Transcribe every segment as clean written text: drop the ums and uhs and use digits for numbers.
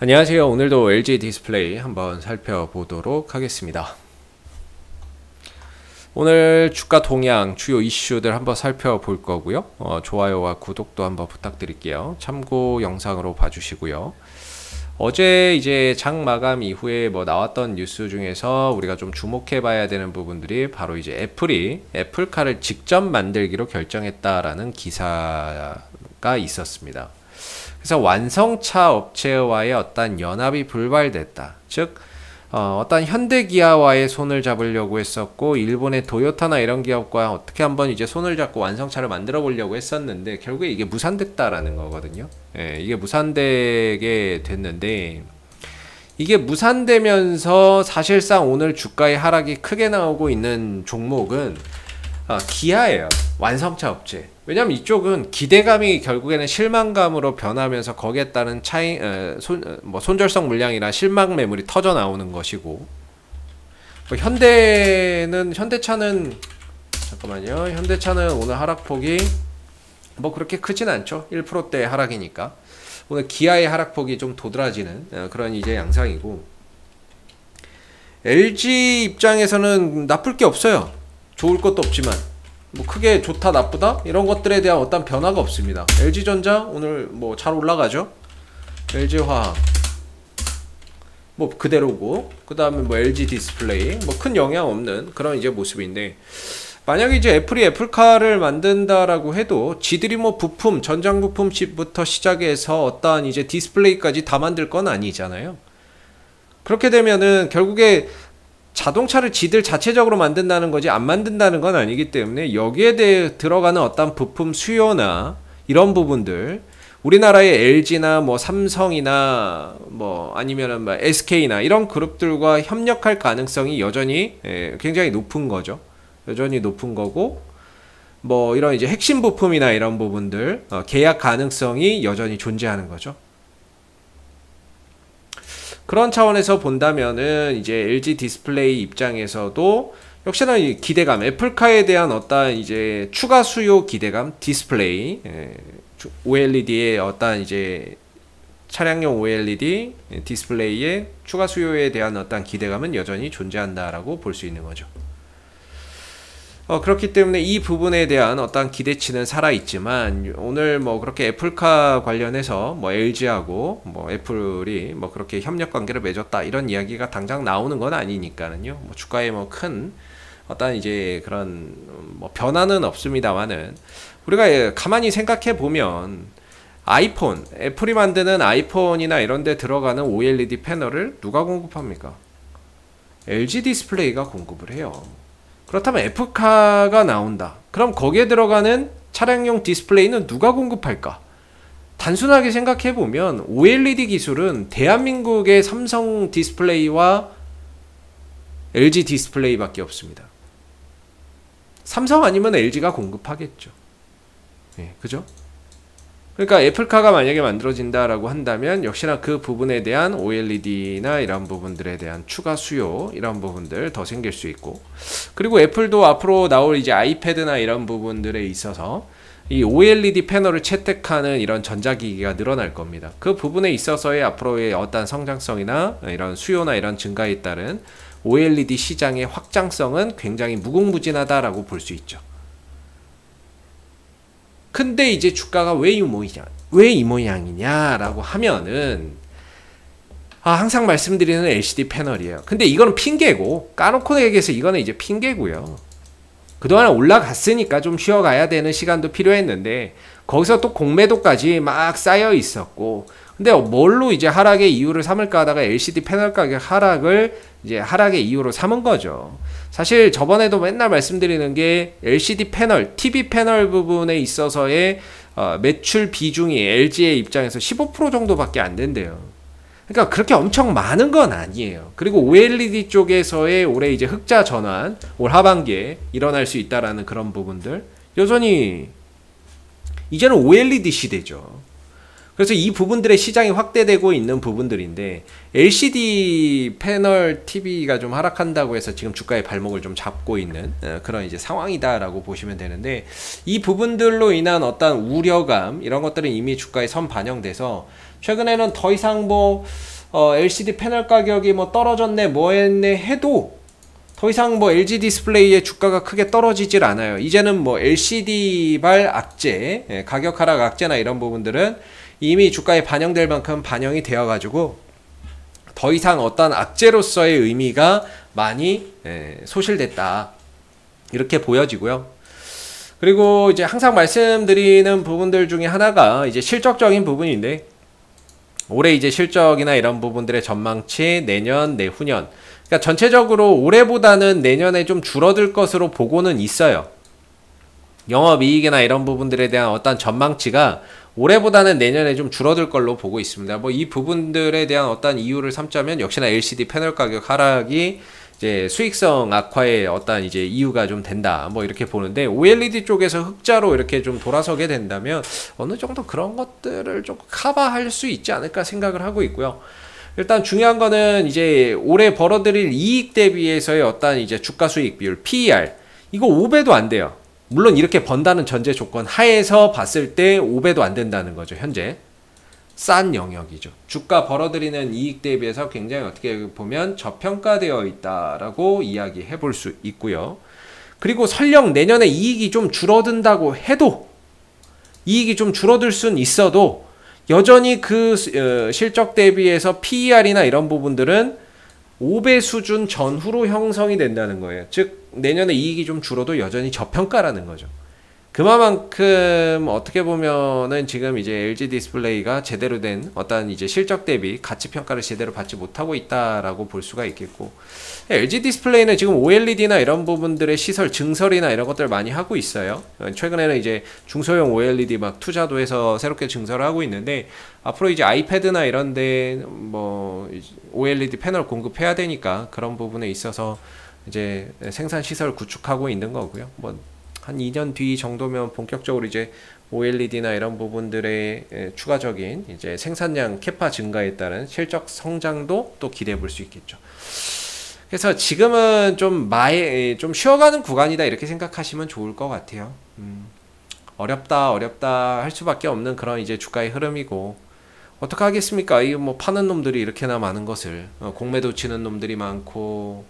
안녕하세요. 오늘도 LG 디스플레이 한번 살펴보도록 하겠습니다. 오늘 주가 동향 주요 이슈들 한번 살펴볼 거고요. 좋아요와 구독도 한번 부탁드릴게요. 참고 영상으로 봐주시고요. 어제 이제 장 마감 이후에 나왔던 뉴스 중에서 우리가 좀 주목해 봐야 되는 부분들이 바로 이제 애플이 애플카를 직접 만들기로 결정했다라는 기사가 있었습니다. 그래서 완성차 업체와의 어떤 연합이 불발됐다. 즉 어떤 현대기아와의 손을 잡으려고 했었고, 일본의 도요타나 이런 기업과 어떻게 한번 이제 손을 잡고 완성차를 만들어 보려고 했었는데 결국에 이게 무산됐다라는 거거든요. 예, 이게 무산되게 됐는데, 이게 무산되면서 사실상 오늘 주가의 하락이 크게 나오고 있는 종목은 기아예요. 완성차 업체. 왜냐면 이쪽은 기대감이 결국에는 실망감으로 변하면서 거기에 따른 손절성 물량이나 실망 매물이 터져 나오는 것이고, 현대차는 잠깐만요. 현대차는 오늘 하락폭이 그렇게 크진 않죠. 1%대 하락이니까. 오늘 기아의 하락폭이 좀 도드라지는 그런 이제 양상이고, LG 입장에서는 나쁠 게 없어요. 좋을 것도 없지만 크게 좋다 나쁘다 이런 것들에 대한 어떤 변화가 없습니다. LG전자 오늘 잘 올라가죠. LG화학 그대로고, 그 다음에 LG 디스플레이 큰 영향 없는 그런 이제 모습인데, 만약에 이제 애플이 애플카를 만든다라고 해도 지들이 부품 전장 부품부터 시작해서 어떠한 이제 디스플레이까지 다 만들 건 아니잖아요. 그렇게 되면은 결국에 자동차를 지들 자체적으로 만든다는 거지 안 만든다는 건 아니기 때문에, 여기에 대해 들어가는 어떤 부품 수요나 이런 부분들, 우리나라의 LG나 삼성이나 아니면은 SK나 이런 그룹들과 협력할 가능성이 여전히 굉장히 높은 거죠. 여전히 높은 거고, 이런 이제 핵심 부품이나 이런 부분들 계약 가능성이 여전히 존재하는 거죠. 그런 차원에서 본다면은 이제 LG 디스플레이 입장에서도 역시나 이 기대감, 애플카에 대한 어떤 이제 추가 수요 기대감, 디스플레이, OLED의 어떤 이제 차량용 OLED 디스플레이의 추가 수요에 대한 어떤 기대감은 여전히 존재한다라고 볼 수 있는 거죠. 그렇기 때문에 이 부분에 대한 어떤 기대치는 살아있지만, 오늘 그렇게 애플카 관련해서 LG하고 애플이 그렇게 협력 관계를 맺었다 이런 이야기가 당장 나오는 건 아니니까는요. 주가에 큰 어떤 이제 그런 변화는 없습니다만은, 우리가 가만히 생각해 보면 아이폰, 애플이 만드는 아이폰이나 이런 데 들어가는 OLED 패널을 누가 공급합니까? LG 디스플레이가 공급을 해요. 그렇다면 애플카가 나온다. 그럼 거기에 들어가는 차량용 디스플레이는 누가 공급할까? 단순하게 생각해보면 OLED 기술은 대한민국의 삼성 디스플레이와 LG 디스플레이밖에 없습니다. 삼성 아니면 LG가 공급하겠죠. 그죠? 그러니까 애플카가 만약에 만들어진다라고 한다면 역시나 그 부분에 대한 OLED나 이런 부분들에 대한 추가 수요, 이런 부분들 더 생길 수 있고, 그리고 애플도 앞으로 나올 이제 아이패드나 이런 부분들에 있어서 이 OLED 패널을 채택하는 이런 전자기기가 늘어날 겁니다. 그 부분에 있어서의 앞으로의 어떤 성장성이나 이런 수요나 이런 증가에 따른 OLED 시장의 확장성은 굉장히 무궁무진하다라고 볼 수 있죠. 근데 이제 주가가 왜 이 모양이냐라고 하면은, 항상 말씀드리는 LCD 패널이에요. 근데 이거는 핑계고, 까놓고 얘기해서 이거는 이제 핑계고요. 그동안 올라갔으니까 좀 쉬어가야 되는 시간도 필요했는데, 거기서 또 공매도까지 막 쌓여 있었고, 근데 뭘로 이제 하락의 이유를 삼을까 하다가 LCD 패널 가격 하락을 이제 하락의 이유로 삼은 거죠. 사실 저번에도 맨날 말씀드리는 게 LCD 패널, TV 패널 부분에 있어서의 매출 비중이 LG의 입장에서 15% 정도밖에 안 된대요. 그러니까 그렇게 엄청 많은 건 아니에요. 그리고 OLED 쪽에서의 올해 이제 흑자 전환, 올 하반기에 일어날 수 있다라는 그런 부분들, 여전히 이제는 OLED 시대죠. 그래서 이 부분들의 시장이 확대되고 있는 부분들인데 LCD 패널 TV가 좀 하락한다고 해서 지금 주가의 발목을 좀 잡고 있는 그런 이제 상황이다라고 보시면 되는데, 이 부분들로 인한 어떤 우려감 이런 것들은 이미 주가에 선 반영돼서 최근에는 더 이상 뭐 LCD 패널 가격이 뭐 떨어졌네 뭐 했네 해도 더 이상 뭐 LG 디스플레이의 주가가 크게 떨어지질 않아요. 이제는 뭐 LCD발 악재, 가격 하락 악재나 이런 부분들은 이미 주가에 반영될 만큼 반영이 되어 가지고 더 이상 어떤 악재로서의 의미가 많이 소실됐다 이렇게 보여지고요. 그리고 이제 항상 말씀드리는 부분들 중에 하나가 이제 실적적인 부분인데, 올해 이제 실적이나 이런 부분들의 전망치 내년 내후년, 그러니까 전체적으로 올해보다는 내년에 좀 줄어들 것으로 보고는 있어요. 영업이익이나 이런 부분들에 대한 어떤 전망치가 올해보다는 내년에 좀 줄어들 걸로 보고 있습니다. 뭐 이 부분들에 대한 어떤 이유를 삼자면 역시나 LCD 패널 가격 하락이 이제 수익성 악화의 어떤 이제 이유가 좀 된다, 뭐 이렇게 보는데, OLED 쪽에서 흑자로 이렇게 좀 돌아서게 된다면 어느 정도 그런 것들을 좀 커버할 수 있지 않을까 생각을 하고 있고요. 일단 중요한 거는 이제 올해 벌어들일 이익 대비해서의 어떤 이제 주가 수익 비율 PER, 이거 5배도 안 돼요. 물론 이렇게 번다는 전제 조건 하에서 봤을 때 5배도 안 된다는 거죠. 현재 싼 영역이죠. 주가 벌어들이는 이익 대비해서 굉장히 어떻게 보면 저평가되어 있다라고 이야기해 볼 수 있고요. 그리고 설령 내년에 이익이 좀 줄어든다고 해도, 이익이 좀 줄어들 순 있어도 여전히 그 실적 대비해서 PER이나 이런 부분들은 5배 수준 전후로 형성이 된다는 거예요. 즉 내년에 이익이 좀 줄어도 여전히 저평가라는 거죠. 그만큼 어떻게 보면은 지금 이제 LG 디스플레이가 제대로 된 어떤 이제 실적 대비 가치 평가를 제대로 받지 못하고 있다라고 볼 수가 있겠고, LG 디스플레이는 지금 OLED나 이런 부분들의 시설 증설이나 이런 것들 많이 하고 있어요. 최근에는 이제 중소형 OLED 막 투자도 해서 새롭게 증설을 하고 있는데, 앞으로 이제 아이패드나 이런데 뭐 OLED 패널 공급해야 되니까 그런 부분에 있어서 이제 생산 시설 구축하고 있는 거고요. 뭐 한 2년 뒤 정도면 본격적으로 이제 OLED나 이런 부분들의 추가적인 이제 생산량 캐파 증가에 따른 실적 성장도 또 기대해 볼 수 있겠죠. 그래서 지금은 좀 쉬어가는 구간이다 이렇게 생각하시면 좋을 것 같아요. 어렵다 할 수밖에 없는 그런 이제 주가의 흐름이고, 어떻게 하겠습니까? 이 뭐 파는 놈들이 이렇게나 많은 것을, 공매도 치는 놈들이 많고,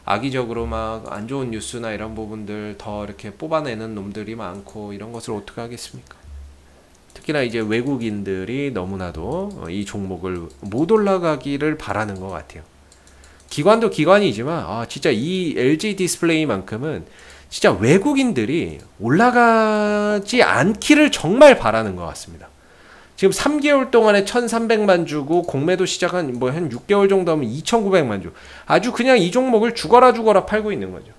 악의적으로 막 안 좋은 뉴스나 이런 부분들 더 이렇게 뽑아내는 놈들이 많고, 이런 것을 어떻게 하겠습니까? 특히나 이제 외국인들이 너무나도 이 종목을 못 올라가기를 바라는 것 같아요. 기관도 기관이지만 진짜 이 LG 디스플레이만큼은 진짜 외국인들이 올라가지 않기를 정말 바라는 것 같습니다. 지금 3개월 동안에 1,300만 주고 공매도 시작한 뭐 한 6개월 정도 하면 2,900만 주. 아주 그냥 이 종목을 죽어라 팔고 있는 거죠.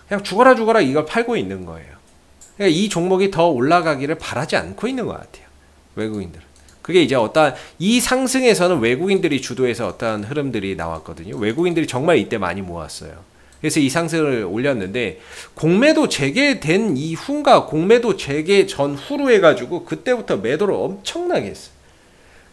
그냥 죽어라 이걸 팔고 있는 거예요. 그러니까 이 종목이 더 올라가기를 바라지 않고 있는 것 같아요. 외국인들은. 그게 이제 어떤 이 상승에서는 외국인들이 주도해서 어떤 흐름들이 나왔거든요. 외국인들이 정말 이때 많이 모았어요. 그래서 이 상승을 올렸는데, 공매도 재개된 이후인가 공매도 재개 전후로 해가지고 그때부터 매도를 엄청나게 했어요.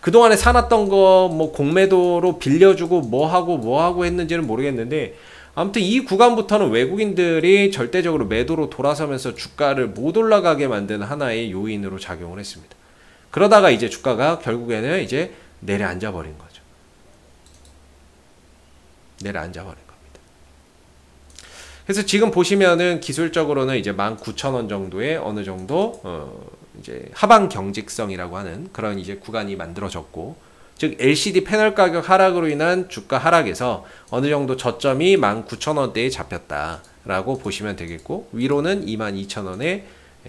그동안에 사놨던 거 뭐 공매도로 빌려주고 뭐하고 했는지는 모르겠는데, 아무튼 이 구간부터는 외국인들이 절대적으로 매도로 돌아서면서 주가를 못 올라가게 만든 하나의 요인으로 작용을 했습니다. 그러다가 이제 주가가 결국에는 이제 내려앉아 버린 거죠. 내려앉아 버린 겁니다. 그래서 지금 보시면은 기술적으로는 이제 19,000원 정도의 어느 정도 이제 하방 경직성이라고 하는 그런 이제 구간이 만들어졌고, 즉 LCD 패널 가격 하락으로 인한 주가 하락에서 어느 정도 저점이 19,000원대에 잡혔다라고 보시면 되겠고, 위로는 22,000원에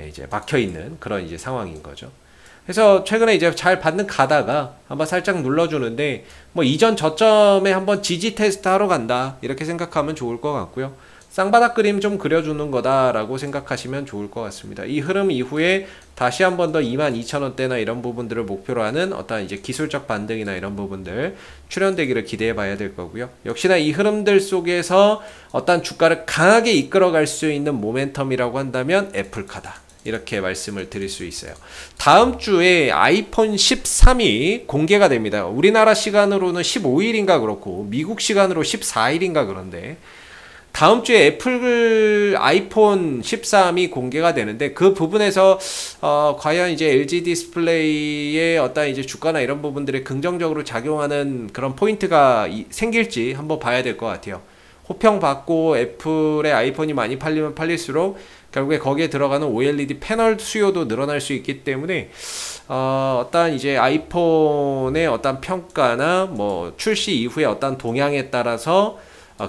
이제 막혀 있는 그런 이제 상황인 거죠. 그래서 최근에 이제 잘 받는 가다가 한번 살짝 눌러주는데, 뭐 이전 저점에 한번 지지 테스트 하러 간다 이렇게 생각하면 좋을 것 같고요. 쌍바닥 그림 좀 그려주는 거다라고 생각하시면 좋을 것 같습니다. 이 흐름 이후에 다시 한 번 더 22,000원대나 이런 부분들을 목표로 하는 어떤 이제 기술적 반등이나 이런 부분들 출현되기를 기대해 봐야 될 거고요. 역시나 이 흐름들 속에서 어떤 주가를 강하게 이끌어 갈 수 있는 모멘텀이라고 한다면 애플카다. 이렇게 말씀을 드릴 수 있어요. 다음 주에 아이폰 13이 공개가 됩니다. 우리나라 시간으로는 15일인가 그렇고 미국 시간으로 14일인가 그런데 다음 주에 애플 아이폰 13이 공개가 되는데 그 부분에서 과연 이제 LG 디스플레이의 어떤 이제 주가나 이런 부분들이 긍정적으로 작용하는 그런 포인트가 생길지 한번 봐야 될 것 같아요. 호평받고 애플의 아이폰이 많이 팔리면 팔릴수록 결국에 거기에 들어가는 OLED 패널 수요도 늘어날 수 있기 때문에 어떤 이제 아이폰의 어떤 평가나 뭐 출시 이후에 어떤 동향에 따라서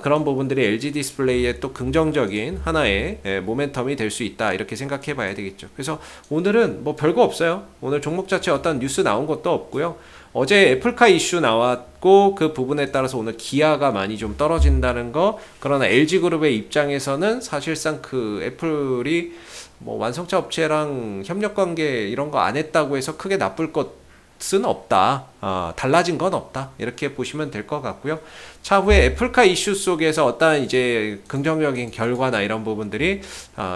그런 부분들이 LG 디스플레이의 또 긍정적인 하나의 모멘텀이 될 수 있다 이렇게 생각해 봐야 되겠죠. 그래서 오늘은 뭐 별거 없어요. 오늘 종목 자체 어떤 뉴스 나온 것도 없고요. 어제 애플카 이슈 나왔고 그 부분에 따라서 오늘 기아가 많이 좀 떨어진다는 거. 그러나 LG그룹의 입장에서는 사실상 그 애플이 뭐 완성차 업체랑 협력관계 이런 거 안 했다고 해서 크게 나쁠 것은 없다. 달라진 건 없다. 이렇게 보시면 될 것 같고요. 차후에 애플카 이슈 속에서 어떤 이제 긍정적인 결과나 이런 부분들이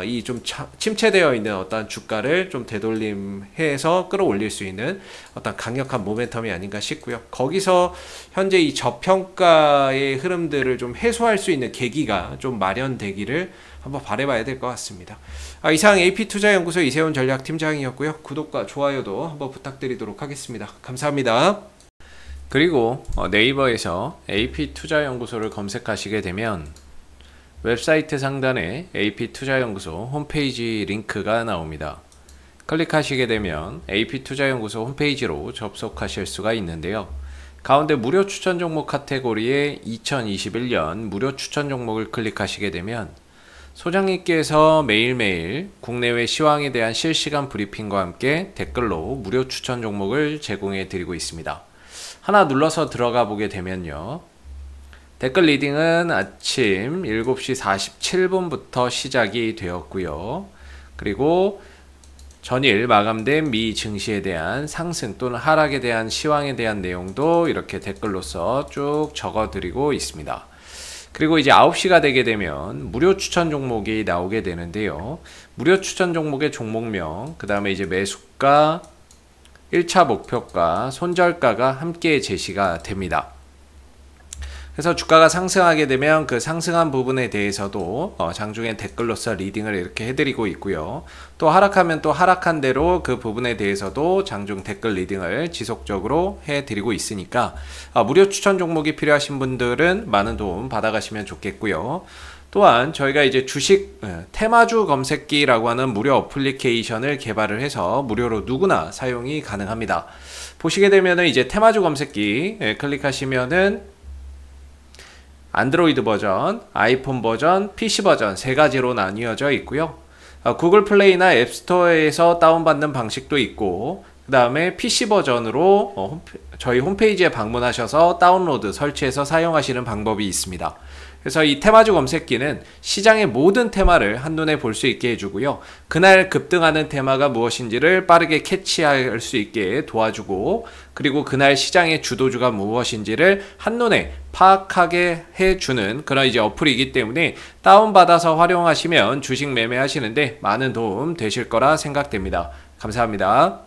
이 좀 침체되어 있는 어떤 주가를 좀 되돌림해서 끌어올릴 수 있는 어떤 강력한 모멘텀이 아닌가 싶고요. 거기서 현재 이 저평가의 흐름들을 좀 해소할 수 있는 계기가 좀 마련되기를 한번 바라봐야 될 것 같습니다. 이상 AP투자연구소 이세훈 전략팀장이었고요. 구독과 좋아요도 한번 부탁드리도록 하겠습니다. 감사합니다. 그리고 네이버에서 AP투자연구소를 검색하시게 되면 웹사이트 상단에 AP투자연구소 홈페이지 링크가 나옵니다. 클릭하시게 되면 AP투자연구소 홈페이지로 접속하실 수가 있는데요. 가운데 무료 추천 종목 카테고리에 2021년 무료 추천 종목을 클릭하시게 되면 소장님께서 매일매일 국내외 시황에 대한 실시간 브리핑과 함께 댓글로 무료 추천 종목을 제공해 드리고 있습니다. 하나 눌러서 들어가 보게 되면요. 댓글 리딩은 아침 7시 47분부터 시작이 되었고요. 그리고 전일 마감된 미 증시에 대한 상승 또는 하락에 대한 시황에 대한 내용도 이렇게 댓글로서 쭉 적어 드리고 있습니다. 그리고 이제 9시가 되게 되면 무료 추천 종목이 나오게 되는데요. 무료 추천 종목의 종목명, 그 다음에 이제 매수가, 1차 목표가, 손절가가 함께 제시가 됩니다. 그래서 주가가 상승하게 되면 그 상승한 부분에 대해서도 장중에 댓글로서 리딩을 이렇게 해드리고 있고요. 또 하락하면 또 하락한 대로 그 부분에 대해서도 장중 댓글 리딩을 지속적으로 해드리고 있으니까 무료 추천 종목이 필요하신 분들은 많은 도움 받아가시면 좋겠고요. 또한 저희가 이제 주식 테마주 검색기라고 하는 무료 어플리케이션을 개발을 해서 무료로 누구나 사용이 가능합니다. 보시게 되면은 이제 테마주 검색기 클릭하시면은 안드로이드 버전, 아이폰 버전, PC 버전 세 가지로 나뉘어져 있고요. 구글 플레이나 앱스토어에서 다운받는 방식도 있고, 그 다음에 PC 버전으로 저희 홈페이지에 방문하셔서 다운로드, 설치해서 사용하시는 방법이 있습니다. 그래서 이 테마주 검색기는 시장의 모든 테마를 한눈에 볼 수 있게 해주고요. 그날 급등하는 테마가 무엇인지를 빠르게 캐치할 수 있게 도와주고, 그리고 그날 시장의 주도주가 무엇인지를 한눈에 파악하게 해주는 그런 이제 어플이기 때문에 다운받아서 활용하시면 주식 매매하시는데 많은 도움 되실 거라 생각됩니다. 감사합니다.